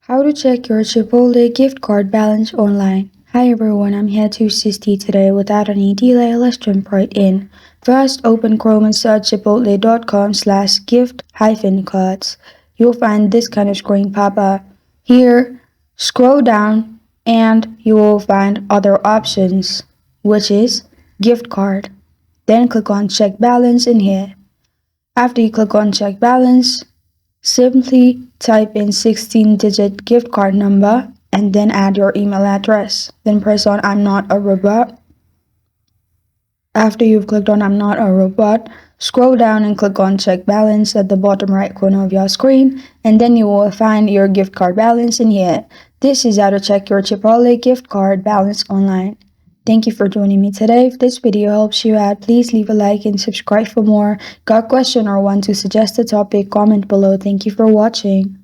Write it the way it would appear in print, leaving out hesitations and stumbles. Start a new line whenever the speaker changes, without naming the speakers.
How to check your Chipotle gift card balance online. Hi everyone, I'm here to assist you today. Without any delay, let's jump right in. First, open Chrome and search chipotle.com/gift-cards. You'll find this kind of screen pop up. Here, scroll down and you will find other options, which is gift card. Then click on check balance in here. After you click on check balance, simply type in 16-digit gift card number and then add your email address. Then press on I'm not a robot. After you've clicked on I'm not a robot, scroll down and click on check balance at the bottom right corner of your screen, and then you will find your gift card balance in here. This is how to check your Chipotle gift card balance online. Thank you for joining me today. If this video helps you out, please leave a like and subscribe for more. Got a question or want to suggest a topic? Comment below. Thank you for watching.